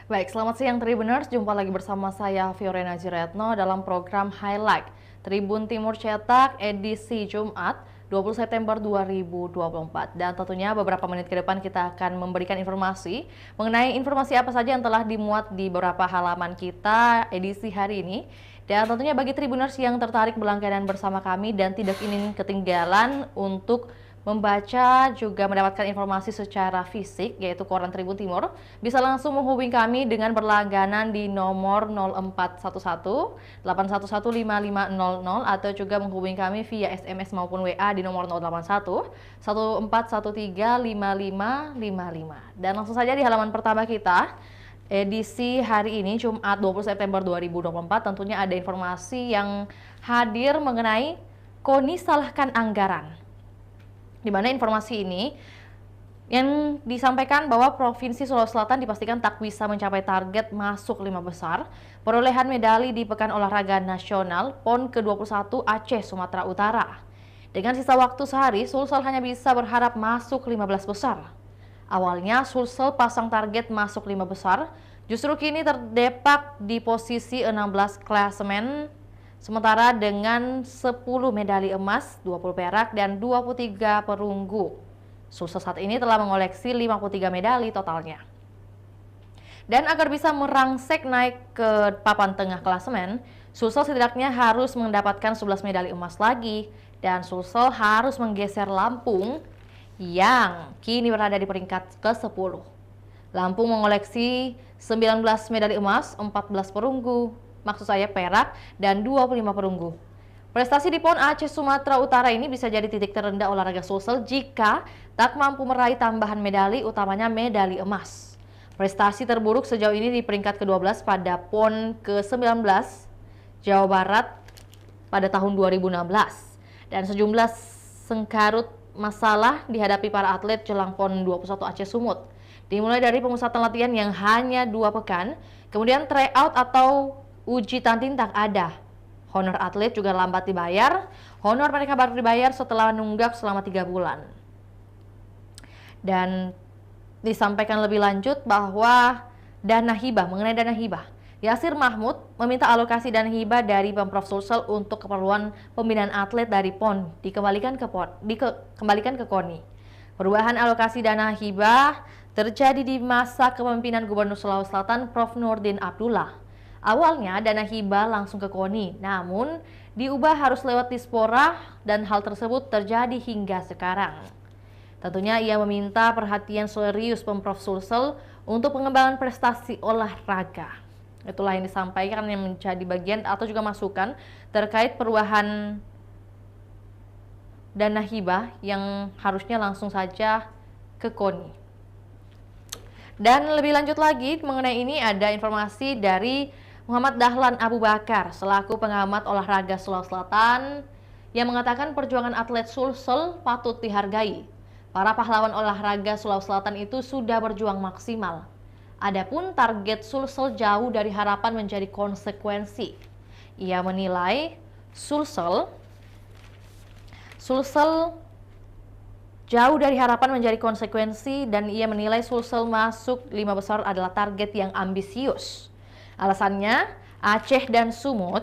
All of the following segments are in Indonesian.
Baik, selamat siang Tribuners. Jumpa lagi bersama saya Fiorena Jiretno dalam program Highlight Tribun Timur Cetak edisi Jumat 20 September 2024. Dan tentunya beberapa menit ke depan kita akan memberikan informasi mengenai informasi apa saja yang telah dimuat di beberapa halaman kita edisi hari ini. Dan tentunya bagi Tribuners yang tertarik berlangganan bersama kami dan tidak ingin ketinggalan untuk membaca juga mendapatkan informasi secara fisik yaitu koran Tribun Timur, bisa langsung menghubungi kami dengan berlangganan di nomor 0411 8115500 atau juga menghubungi kami via SMS maupun WA di nomor 081 14135555. Dan langsung saja di halaman pertama kita edisi hari ini Jumat 20 September 2024 tentunya ada informasi yang hadir mengenai KONI salahkan anggaran. Di mana informasi ini yang disampaikan bahwa Provinsi Sulawesi Selatan dipastikan tak bisa mencapai target masuk 5 besar perolehan medali di Pekan Olahraga Nasional PON ke-21 Aceh Sumatera Utara. Dengan sisa waktu sehari, Sulsel hanya bisa berharap masuk 15 besar. Awalnya Sulsel pasang target masuk 5 besar, justru kini terdepak di posisi 16 klasemen. Sementara dengan 10 medali emas, 20 perak, dan 23 perunggu. Sulsel saat ini telah mengoleksi 53 medali totalnya. Dan agar bisa merangsek naik ke papan tengah klasemen, Sulsel setidaknya harus mendapatkan 11 medali emas lagi. Dan Sulsel harus menggeser Lampung yang kini berada di peringkat ke-10. Lampung mengoleksi 19 medali emas, 14 perunggu, maksud saya perak, dan 25 perunggu. Prestasi di PON Aceh Sumatera Utara ini bisa jadi titik terendah olahraga Sulsel jika tak mampu meraih tambahan medali, utamanya medali emas. Prestasi terburuk sejauh ini di peringkat ke-12 pada PON ke-19 Jawa Barat pada tahun 2016. Dan sejumlah sengkarut masalah dihadapi para atlet jelang PON 21 Aceh Sumut. Dimulai dari pemusatan latihan yang hanya 2 pekan, kemudian tryout atau uji tanding tak ada. Honor atlet juga lambat dibayar. Honor mereka baru dibayar setelah nunggak selama 3 bulan. Dan disampaikan lebih lanjut bahwa mengenai dana hibah. Yasir Mahmud meminta alokasi dana hibah dari Pemprov Sulsel untuk keperluan pembinaan atlet dari PON dikembalikan ke KONI. Perubahan alokasi dana hibah terjadi di masa kepemimpinan Gubernur Sulawesi Selatan Prof. Nurdin Abdullah. Awalnya dana hibah langsung ke KONI, namun diubah harus lewat Dispora dan hal tersebut terjadi hingga sekarang. Tentunya ia meminta perhatian serius Pemprov Sulsel untuk pengembangan prestasi olahraga. Itulah yang disampaikan yang menjadi bagian atau juga masukan terkait perubahan dana hibah yang harusnya langsung saja ke KONI. Dan lebih lanjut lagi mengenai ini ada informasi dari Muhammad Dahlan Abu Bakar selaku pengamat olahraga Sulawesi Selatan yang mengatakan perjuangan atlet Sulsel patut dihargai. Para pahlawan olahraga Sulawesi Selatan itu sudah berjuang maksimal. Adapun target Sulsel jauh dari harapan menjadi konsekuensi. Ia menilai Sulsel jauh dari harapan menjadi konsekuensi dan ia menilai Sulsel masuk 5 besar adalah target yang ambisius. Alasannya Aceh dan Sumut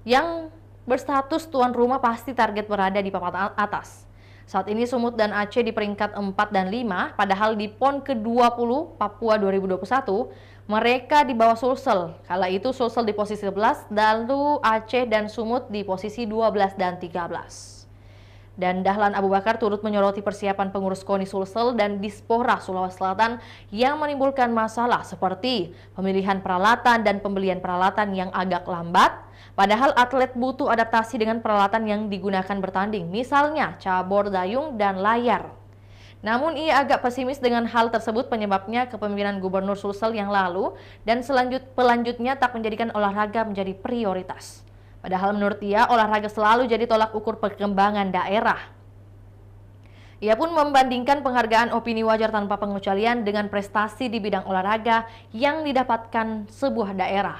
yang berstatus tuan rumah pasti target berada di papan atas. Saat ini Sumut dan Aceh di peringkat 4 dan 5, padahal di PON ke-20 Papua 2021 mereka di bawah Sulsel. Kala itu Sulsel di posisi 11, lalu Aceh dan Sumut di posisi 12 dan 13. Dan Dahlan Abu Bakar turut menyoroti persiapan pengurus KONI Sulsel dan Dispora Sulawesi Selatan yang menimbulkan masalah seperti pemilihan peralatan dan pembelian peralatan yang agak lambat, padahal atlet butuh adaptasi dengan peralatan yang digunakan bertanding, misalnya cabur dayung dan layar. Namun ia agak pesimis dengan hal tersebut penyebabnya kepemimpinan Gubernur Sulsel yang lalu dan pelanjutnya tak menjadikan olahraga menjadi prioritas. Padahal menurut dia, olahraga selalu jadi tolak ukur perkembangan daerah. Ia pun membandingkan penghargaan opini wajar tanpa pengecualian dengan prestasi di bidang olahraga yang didapatkan sebuah daerah.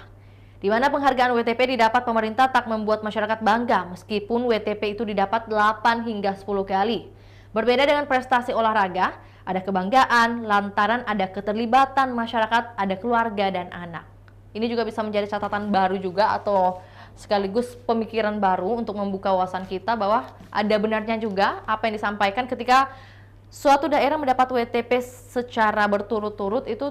Di mana penghargaan WTP didapat pemerintah tak membuat masyarakat bangga meskipun WTP itu didapat 8 hingga 10 kali. Berbeda dengan prestasi olahraga, ada kebanggaan lantaran ada keterlibatan masyarakat, ada keluarga dan anak. Ini juga bisa menjadi catatan baru juga atau sekaligus pemikiran baru untuk membuka wawasan kita bahwa ada benarnya juga apa yang disampaikan ketika suatu daerah mendapat WTP secara berturut-turut itu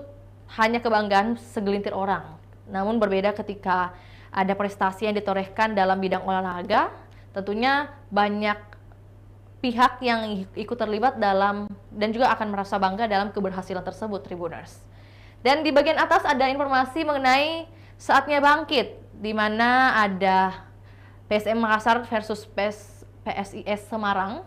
hanya kebanggaan segelintir orang. Namun berbeda ketika ada prestasi yang ditorehkan dalam bidang olahraga, tentunya banyak pihak yang ikut terlibat dalam dan juga akan merasa bangga dalam keberhasilan tersebut, Tribuners. Dan di bagian atas ada informasi mengenai saatnya bangkit, di mana ada PSM Makassar versus PSIS Semarang.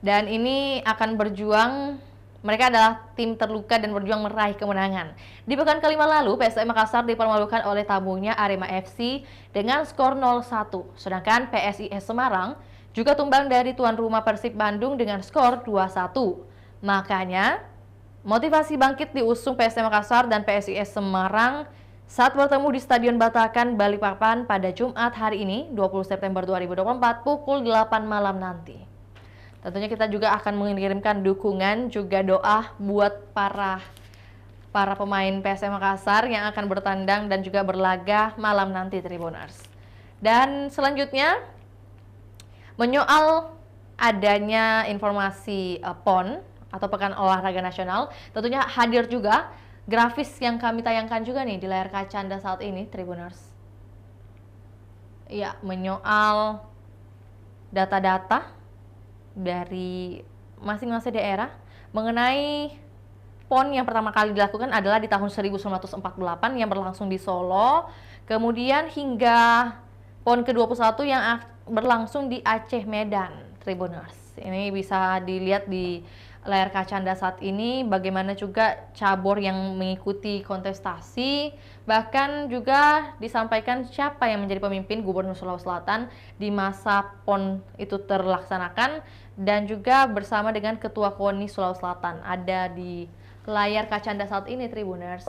Dan ini akan berjuang, mereka adalah tim terluka dan berjuang meraih kemenangan. Di pekan kelima lalu, PSM Makassar dipermalukan oleh tamunya Arema FC dengan skor 0-1. Sedangkan PSIS Semarang juga tumbang dari tuan rumah Persib Bandung dengan skor 2-1. Makanya, motivasi bangkit diusung PSM Makassar dan PSIS Semarang saat bertemu di Stadion Batakan, Balikpapan pada Jumat hari ini, 20 September 2024, pukul 8 malam nanti. Tentunya kita juga akan mengirimkan dukungan juga doa buat para pemain PSM Makassar yang akan bertandang dan juga berlaga malam nanti, Tribuners. Dan selanjutnya, menyoal adanya informasi PON atau Pekan Olahraga Nasional, tentunya hadir juga grafis yang kami tayangkan juga nih di layar kaca Anda saat ini, Tribuners. Ya, menyoal data-data dari masing-masing daerah mengenai PON yang pertama kali dilakukan adalah di tahun 1948 yang berlangsung di Solo, kemudian hingga PON ke-21 yang berlangsung di Aceh, Medan, Tribuners. Ini bisa dilihat di layar kaca Anda saat ini bagaimana juga cabur yang mengikuti kontestasi, bahkan juga disampaikan siapa yang menjadi pemimpin Gubernur Sulawesi Selatan di masa PON itu terlaksanakan dan juga bersama dengan Ketua KONI Sulawesi Selatan ada di layar kaca Anda saat ini, Tribuners.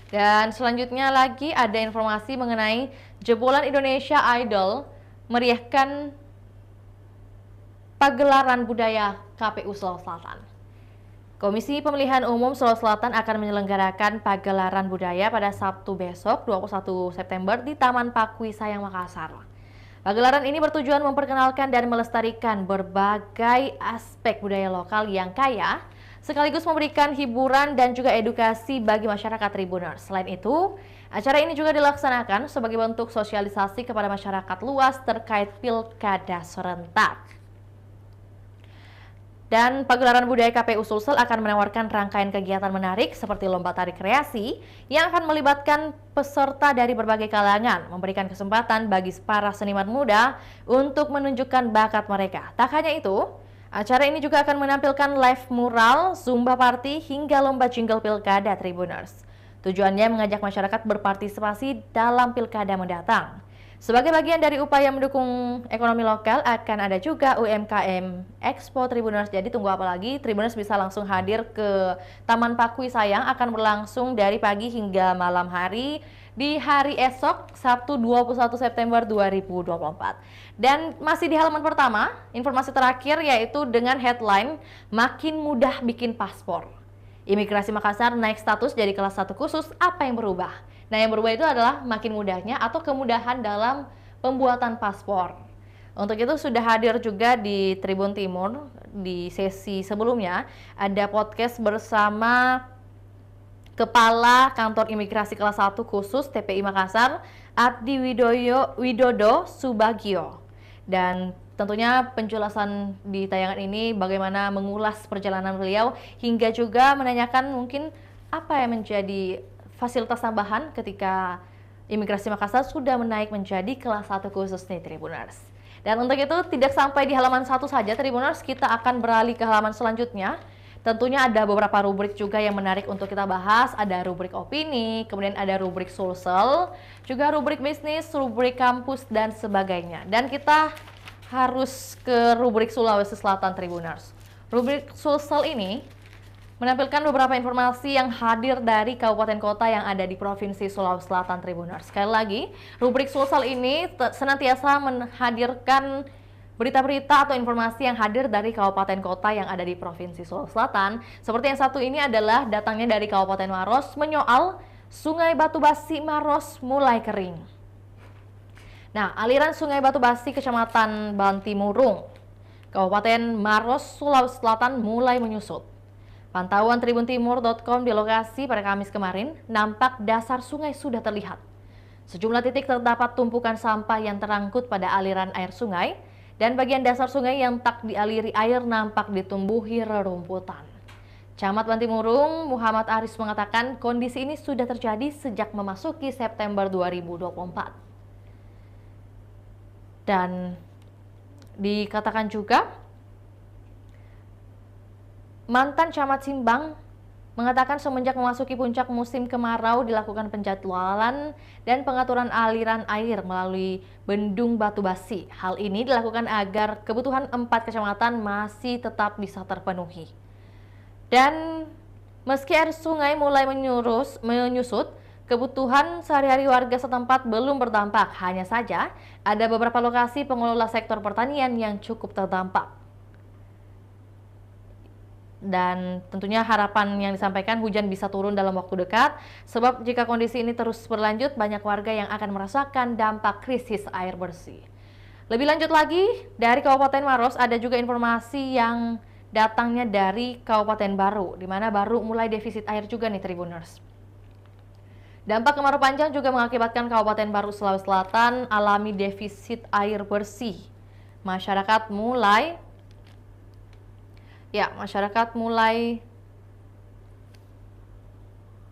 Dan selanjutnya lagi ada informasi mengenai jebolan Indonesia Idol meriahkan pagelaran budaya KPU Sulawesi Selatan. Komisi Pemilihan Umum Sulawesi Selatan akan menyelenggarakan pagelaran budaya pada Sabtu besok 21 September di Taman Pakui Sayang Makassar. Pagelaran ini bertujuan memperkenalkan dan melestarikan berbagai aspek budaya lokal yang kaya, sekaligus memberikan hiburan dan juga edukasi bagi masyarakat Tribuners. Selain itu, acara ini juga dilaksanakan sebagai bentuk sosialisasi kepada masyarakat luas terkait pilkada serentak. Dan pagelaran budaya KPU Sulsel akan menawarkan rangkaian kegiatan menarik seperti lomba tari kreasi yang akan melibatkan peserta dari berbagai kalangan, memberikan kesempatan bagi para seniman muda untuk menunjukkan bakat mereka. Tak hanya itu, acara ini juga akan menampilkan live mural, zumba party, hingga lomba jingle pilkada, Tribuners. Tujuannya mengajak masyarakat berpartisipasi dalam pilkada mendatang. Sebagai bagian dari upaya mendukung ekonomi lokal, akan ada juga UMKM Expo, Tribuners. Jadi tunggu apa lagi? Tribuners bisa langsung hadir ke Taman Pakui Sayang, akan berlangsung dari pagi hingga malam hari di hari esok, Sabtu 21 September 2024. Dan masih di halaman pertama, informasi terakhir yaitu dengan headline makin mudah bikin paspor. Imigrasi Makassar naik status jadi kelas 1 khusus, apa yang berubah? Nah, yang berubah itu adalah makin mudahnya atau kemudahan dalam pembuatan paspor. Untuk itu sudah hadir juga di Tribun Timur di sesi sebelumnya, ada podcast bersama Kepala Kantor Imigrasi kelas 1 khusus TPI Makassar, Abdi Widodo Subagio. Dan tentunya penjelasan di tayangan ini bagaimana mengulas perjalanan beliau hingga juga menanyakan mungkin apa yang menjadi fasilitas tambahan ketika Imigrasi Makassar sudah menaik menjadi kelas 1 khusus nih, Tribuners. Dan untuk itu tidak sampai di halaman 1 saja, Tribuners, kita akan beralih ke halaman selanjutnya. Tentunya ada beberapa rubrik juga yang menarik untuk kita bahas. Ada rubrik opini, kemudian ada rubrik Sulsel, juga rubrik bisnis, rubrik kampus, dan sebagainya. Dan kita harus ke rubrik Sulawesi Selatan, Tribuners. Rubrik Sulsel ini menampilkan beberapa informasi yang hadir dari kabupaten kota yang ada di Provinsi Sulawesi Selatan, Tribuners. Sekali lagi, rubrik Sulsel ini senantiasa menghadirkan berita-berita atau informasi yang hadir dari kabupaten kota yang ada di Provinsi Sulawesi Selatan. Seperti yang satu ini adalah datangnya dari Kabupaten Maros menyoal Sungai Batu Basi Maros mulai kering. Nah, aliran Sungai Batu Basi Kecamatan Bantimurung, Kabupaten Maros, Sulawesi Selatan mulai menyusut. Pantauan tribuntimur.com di lokasi pada Kamis kemarin, nampak dasar sungai sudah terlihat. Sejumlah titik terdapat tumpukan sampah yang terangkut pada aliran air sungai, dan bagian dasar sungai yang tak dialiri air nampak ditumbuhi rerumputan. Camat Bantimurung, Muhammad Aris mengatakan kondisi ini sudah terjadi sejak memasuki September 2024. Dan dikatakan juga, mantan Camat Simbang mengatakan semenjak memasuki puncak musim kemarau dilakukan penjadwalan dan pengaturan aliran air melalui Bendung Batu Basi. Hal ini dilakukan agar kebutuhan 4 kecamatan masih tetap bisa terpenuhi. Dan meski air sungai mulai menyusut, kebutuhan sehari-hari warga setempat belum berdampak. Hanya saja ada beberapa lokasi pengelola sektor pertanian yang cukup terdampak. Dan tentunya harapan yang disampaikan hujan bisa turun dalam waktu dekat, sebab jika kondisi ini terus berlanjut, banyak warga yang akan merasakan dampak krisis air bersih. Lebih lanjut lagi, dari Kabupaten Maros ada juga informasi yang datangnya dari Kabupaten Baru, di mana Baru mulai defisit air juga nih Tribuners. Dampak kemarau panjang juga mengakibatkan Kabupaten Baru Sulawesi Selatan alami defisit air bersih. Masyarakat mulai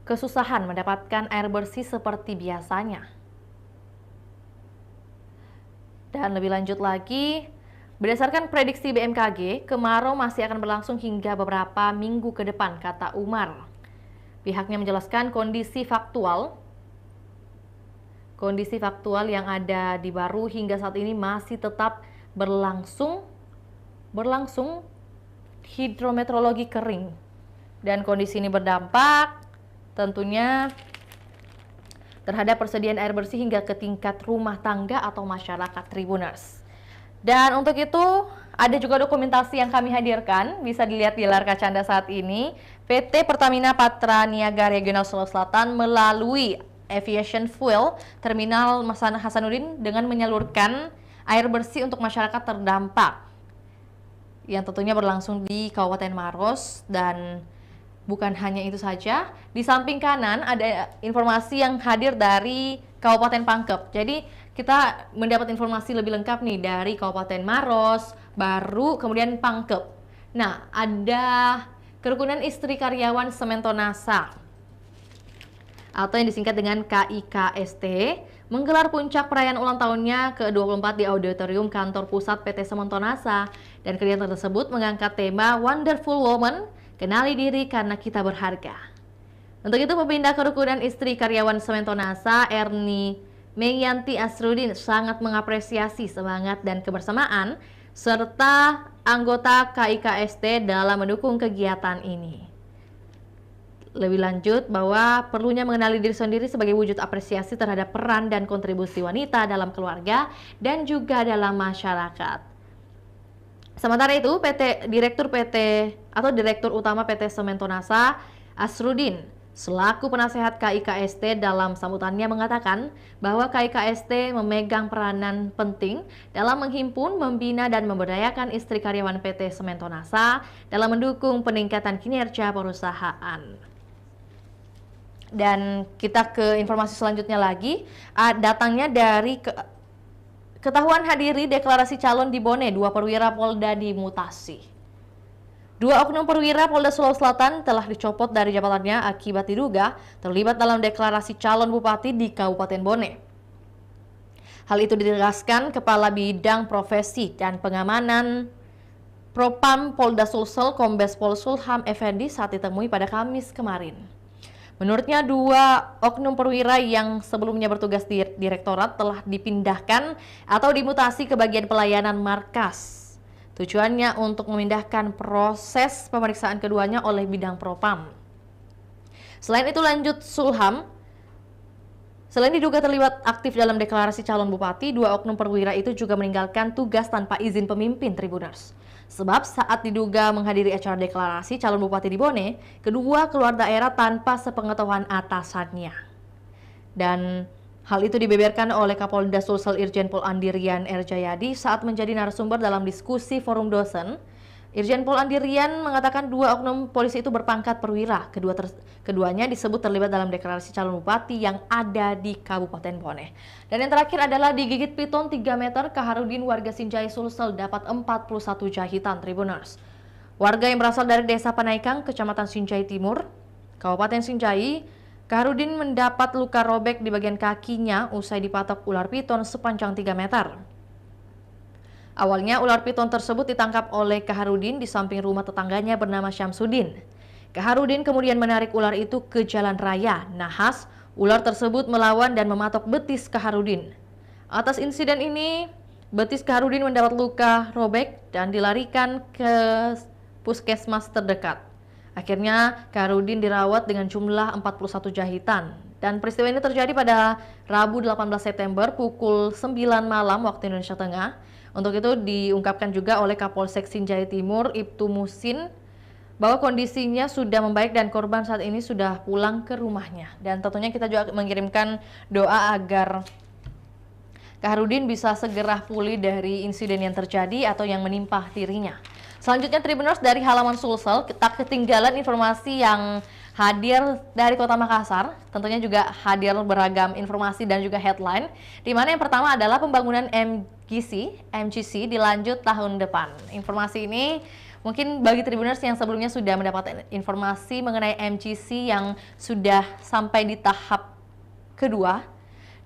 kesusahan mendapatkan air bersih seperti biasanya. Dan lebih lanjut lagi, berdasarkan prediksi BMKG, kemarau masih akan berlangsung hingga beberapa minggu ke depan, kata Umar. Pihaknya menjelaskan kondisi faktual yang ada di Baru hingga saat ini masih tetap berlangsung hidrometeorologi kering, dan kondisi ini berdampak tentunya terhadap persediaan air bersih hingga ke tingkat rumah tangga atau masyarakat Tribuners. Dan untuk itu ada juga dokumentasi yang kami hadirkan, bisa dilihat di layar kaca Anda saat ini. PT Pertamina Patra Niaga Regional Sulawesi Selatan melalui Aviation Fuel Terminal Hasanuddin dengan menyalurkan air bersih untuk masyarakat terdampak, yang tentunya berlangsung di Kabupaten Maros. Dan bukan hanya itu saja, di samping kanan ada informasi yang hadir dari Kabupaten Pangkep. Jadi kita mendapat informasi lebih lengkap nih dari Kabupaten Maros, Baru, kemudian Pangkep. Nah, ada Kerukunan Istri Karyawan Sementonasa atau yang disingkat dengan KIKST menggelar puncak perayaan ulang tahunnya ke-24 di Auditorium Kantor Pusat PT Sementonasa, dan kegiatan tersebut mengangkat tema Wonderful Woman, kenali diri karena kita berharga. Untuk itu, Pembina Kerukunan Istri Karyawan Sementonasa, Erni Meyanti Asrudin, sangat mengapresiasi semangat dan kebersamaan serta anggota KIKST dalam mendukung kegiatan ini. Lebih lanjut bahwa perlunya mengenali diri sendiri sebagai wujud apresiasi terhadap peran dan kontribusi wanita dalam keluarga dan juga dalam masyarakat. Sementara itu, Direktur Utama PT Sementonasa, Asrudin, selaku penasehat KIKST dalam sambutannya mengatakan bahwa KIKST memegang peranan penting dalam menghimpun, membina, dan memberdayakan istri karyawan PT Sementonasa dalam mendukung peningkatan kinerja perusahaan. Dan kita ke informasi selanjutnya lagi, datangnya dari ketahuan hadiri deklarasi calon di Bone, 2 perwira Polda dimutasi. 2 oknum perwira Polda Sulawesi Selatan telah dicopot dari jabatannya akibat diduga terlibat dalam deklarasi calon bupati di Kabupaten Bone. Hal itu ditegaskan Kepala Bidang Profesi dan Pengamanan Propam Polda Sulsel Kombes Pol Sulham Effendi saat ditemui pada Kamis kemarin. Menurutnya, 2 oknum perwira yang sebelumnya bertugas di direktorat telah dipindahkan atau dimutasi ke bagian pelayanan markas. Tujuannya untuk memindahkan proses pemeriksaan keduanya oleh bidang propam. Selain itu, lanjut Sulham, Selain diduga terlibat aktif dalam deklarasi calon bupati, 2 oknum perwira itu juga meninggalkan tugas tanpa izin pemimpin Tribuners. Sebab saat diduga menghadiri acara deklarasi calon bupati di Bone, kedua keluar daerah tanpa sepengetahuan atasannya. Dan hal itu dibeberkan oleh Kapolda Sulsel Irjen Pol Andirian R. Jayadi saat menjadi narasumber dalam diskusi forum dosen. Irjen Pol Andirian mengatakan 2 oknum polisi itu berpangkat perwira. Keduanya disebut terlibat dalam deklarasi calon bupati yang ada di Kabupaten Bone. Dan yang terakhir adalah digigit piton 3 meter, Kaharudin warga Sinjai Sulsel dapat 41 jahitan Tribuners. Warga yang berasal dari Desa Panaikang, Kecamatan Sinjai Timur, Kabupaten Sinjai, Kaharudin mendapat luka robek di bagian kakinya usai dipatok ular piton sepanjang 3 meter. Awalnya ular piton tersebut ditangkap oleh Kaharudin di samping rumah tetangganya bernama Syamsuddin. Kaharudin kemudian menarik ular itu ke jalan raya. Nahas, ular tersebut melawan dan mematok betis Kaharudin. Atas insiden ini, betis Kaharudin mendapat luka robek dan dilarikan ke puskesmas terdekat. Akhirnya Kaharudin dirawat dengan jumlah 41 jahitan. Dan peristiwa ini terjadi pada Rabu 18 September pukul 9 malam waktu Indonesia Tengah. Untuk itu diungkapkan juga oleh Kapolsek Sinjai Timur, Ibtu Musin, bahwa kondisinya sudah membaik dan korban saat ini sudah pulang ke rumahnya. Dan tentunya kita juga mengirimkan doa agar Kaharudin bisa segera pulih dari insiden yang terjadi atau yang menimpa dirinya. Selanjutnya Tribuners, dari halaman Sulsel, tak ketinggalan informasi yang hadir dari Kota Makassar. Tentunya juga hadir beragam informasi dan juga headline, di mana yang pertama adalah pembangunan MGC dilanjut tahun depan. Informasi ini mungkin bagi Tribuners yang sebelumnya sudah mendapatkan informasi mengenai MGC yang sudah sampai di tahap kedua,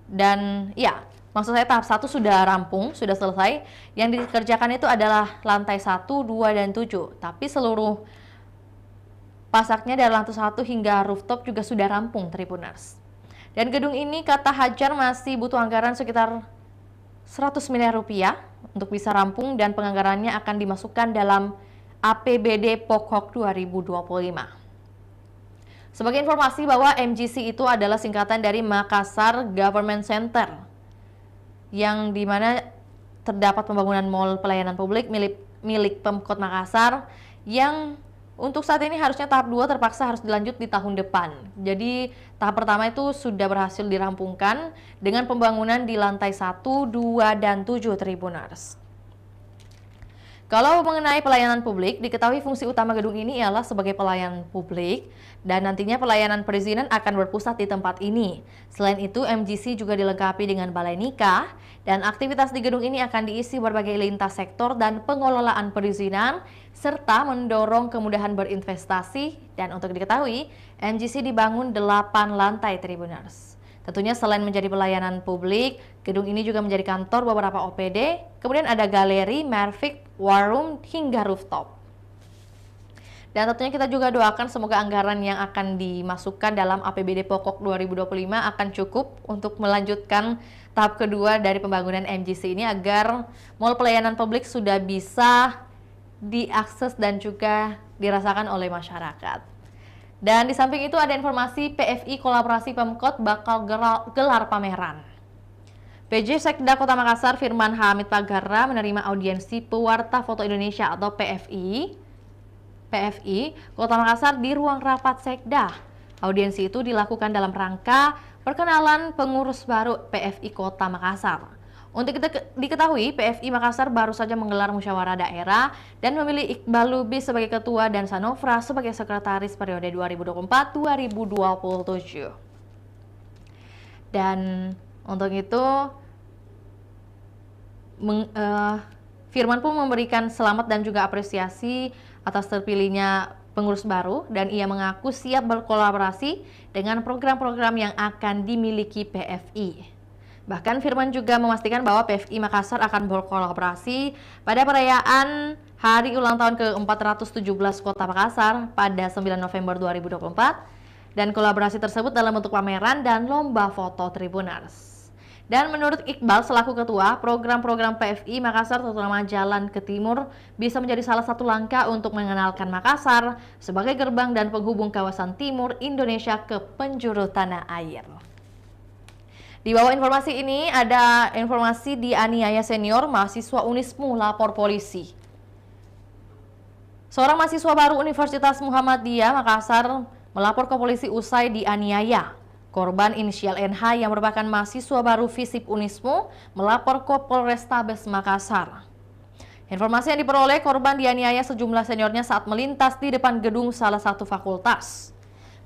dan ya, maksud saya tahap 1 sudah rampung, sudah selesai. Yang dikerjakan itu adalah lantai 1, 2, dan 7. Tapi seluruh pasaknya dari lantai 1 hingga rooftop juga sudah rampung Tribuners. Dan gedung ini kata Hajar masih butuh anggaran sekitar 100 miliar rupiah untuk bisa rampung, dan penganggarannya akan dimasukkan dalam APBD pokok 2025. Sebagai informasi bahwa MGC itu adalah singkatan dari Makassar Government Center, yang dimana terdapat pembangunan mall pelayanan publik milik Pemkot Makassar yang untuk saat ini harusnya tahap 2 terpaksa harus dilanjut di tahun depan. Jadi tahap pertama itu sudah berhasil dirampungkan dengan pembangunan di lantai 1, 2, dan 7 Tribuners. Kalau mengenai pelayanan publik, diketahui fungsi utama gedung ini ialah sebagai pelayanan publik dan nantinya pelayanan perizinan akan berpusat di tempat ini. Selain itu, MGC juga dilengkapi dengan balai nikah dan aktivitas di gedung ini akan diisi berbagai lintas sektor dan pengelolaan perizinan serta mendorong kemudahan berinvestasi. Dan untuk diketahui, MGC dibangun 8 lantai Tribuners. Tentunya selain menjadi pelayanan publik, gedung ini juga menjadi kantor beberapa OPD, kemudian ada galeri, merfik, warung, hingga rooftop. Dan tentunya kita juga doakan semoga anggaran yang akan dimasukkan dalam APBD pokok 2025 akan cukup untuk melanjutkan tahap kedua dari pembangunan MGC ini agar mall pelayanan publik sudah bisa diakses dan juga dirasakan oleh masyarakat. Dan di samping itu ada informasi PFI kolaborasi Pemkot bakal gelar pameran. PJ Sekda Kota Makassar Firman Hamid Pagara menerima audiensi Pewarta Foto Indonesia atau PFI Kota Makassar di ruang rapat Sekda. Audiensi itu dilakukan dalam rangka perkenalan pengurus baru PFI Kota Makassar. Untuk diketahui, PFI Makassar baru saja menggelar musyawarah daerah dan memilih Iqbal Lubis sebagai ketua dan Sanofra sebagai sekretaris periode 2024-2027. Dan untuk itu, Firman pun memberikan selamat dan juga apresiasi atas terpilihnya pengurus baru, dan ia mengaku siap berkolaborasi dengan program-program yang akan dimiliki PFI. Bahkan Firman juga memastikan bahwa PFI Makassar akan berkolaborasi pada perayaan Hari Ulang Tahun ke-417 Kota Makassar pada 9 November 2024, dan kolaborasi tersebut dalam bentuk pameran dan lomba foto Tribuners. Dan menurut Iqbal selaku ketua, program-program PFI Makassar terutama Jalan ke Timur bisa menjadi salah satu langkah untuk mengenalkan Makassar sebagai gerbang dan penghubung kawasan timur Indonesia ke penjuru tanah air. Di bawah informasi ini ada informasi dianiaya senior mahasiswa Unismu lapor polisi. Seorang mahasiswa baru Universitas Muhammadiyah Makassar melapor ke polisi usai dianiaya. Korban inisial NH yang merupakan mahasiswa baru FISIP Unismu melapor ke Polrestabes Makassar. Informasi yang diperoleh, korban dianiaya sejumlah seniornya saat melintas di depan gedung salah satu fakultas.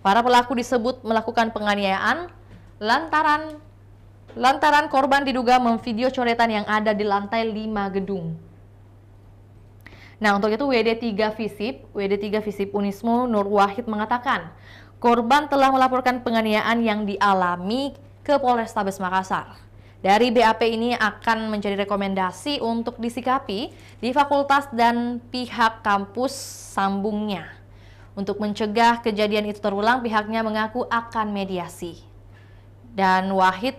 Para pelaku disebut melakukan penganiayaan lantaran korban diduga memvideo coretan yang ada di lantai 5 gedung. Nah, untuk itu WD3 FISIP Unismu Nur Wahid mengatakan, korban telah melaporkan penganiayaan yang dialami ke Polrestabes Makassar. Dari BAP ini akan menjadi rekomendasi untuk disikapi di fakultas dan pihak kampus sambungnya. Untuk mencegah kejadian itu terulang, pihaknya mengaku akan mediasi. Dan Wahid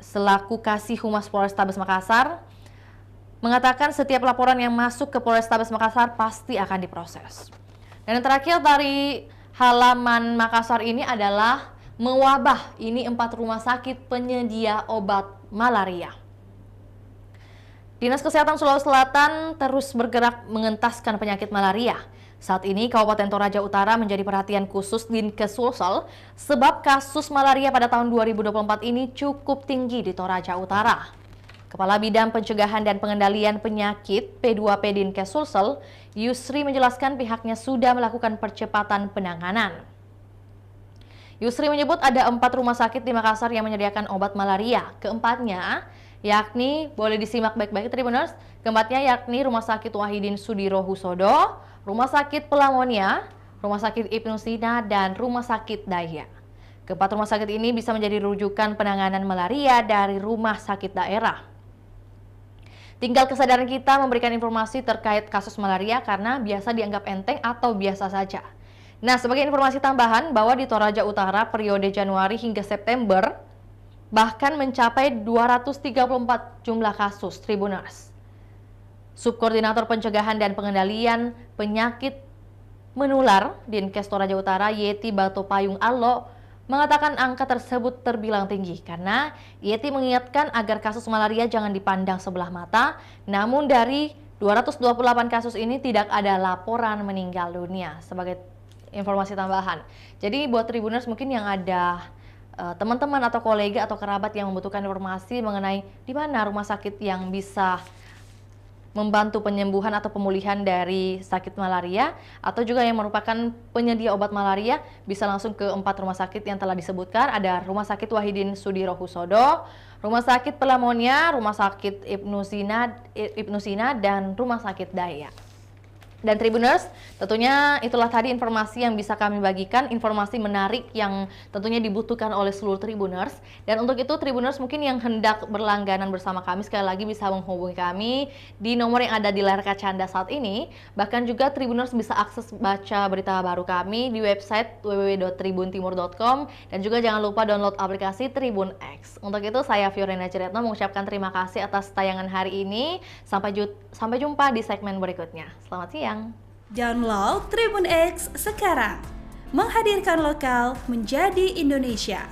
selaku Kasih Humas Polrestabes Makassar mengatakan setiap laporan yang masuk ke Polrestabes Makassar pasti akan diproses. Dan yang terakhir dari halaman Makassar ini adalah mewabah. Ini 4 rumah sakit penyedia obat malaria. Dinas Kesehatan Sulawesi Selatan terus bergerak mengentaskan penyakit malaria. Saat ini Kabupaten Toraja Utara menjadi perhatian khusus Dinkes Sulsel sebab kasus malaria pada tahun 2024 ini cukup tinggi di Toraja Utara. Kepala Bidang Pencegahan dan Pengendalian Penyakit P2P Dinkes Sulsel, Yusri menjelaskan pihaknya sudah melakukan percepatan penanganan. Yusri menyebut ada 4 rumah sakit di Makassar yang menyediakan obat malaria. Keempatnya yakni, boleh disimak baik-baik Tribuners, keempatnya yakni Rumah Sakit Wahidin Sudirohusodo, Rumah Sakit Pelamonia, Rumah Sakit Ibnu Sina, dan Rumah Sakit Daya. Keempat rumah sakit ini bisa menjadi rujukan penanganan malaria dari rumah sakit daerah. Tinggal kesadaran kita memberikan informasi terkait kasus malaria karena biasa dianggap enteng atau biasa saja. Nah, sebagai informasi tambahan bahwa di Toraja Utara periode Januari hingga September bahkan mencapai 234 jumlah kasus Tribuners. Subkoordinator Pencegahan dan Pengendalian Penyakit Menular Dinkes Toraja Utara Yeti Batopayung Allo mengatakan angka tersebut terbilang tinggi karena Yeti mengingatkan agar kasus malaria jangan dipandang sebelah mata, namun dari 228 kasus ini tidak ada laporan meninggal dunia sebagai informasi tambahan. Jadi buat Tribuners mungkin yang ada teman-teman atau kolega atau kerabat yang membutuhkan informasi mengenai di mana rumah sakit yang bisa membantu penyembuhan atau pemulihan dari sakit malaria atau juga yang merupakan penyedia obat malaria, bisa langsung ke 4 rumah sakit yang telah disebutkan. Ada Rumah Sakit Wahidin Sudirohusodo, Rumah Sakit Pelamonia, Rumah Sakit Ibnu Sina, dan Rumah Sakit Daya. Dan Tribuners, tentunya itulah tadi informasi yang bisa kami bagikan, informasi menarik yang tentunya dibutuhkan oleh seluruh Tribuners. Dan untuk itu Tribuners mungkin yang hendak berlangganan bersama kami sekali lagi bisa menghubungi kami di nomor yang ada di layar kaca Anda saat ini. Bahkan juga Tribuners bisa akses baca berita baru kami di website www.tribuntimur.com dan juga jangan lupa download aplikasi Tribun X. Untuk itu saya Fiorina Ciretno mengucapkan terima kasih atas tayangan hari ini. Sampai jumpa di segmen berikutnya. Selamat siang. Download Tribun X sekarang, menghadirkan lokal menjadi Indonesia.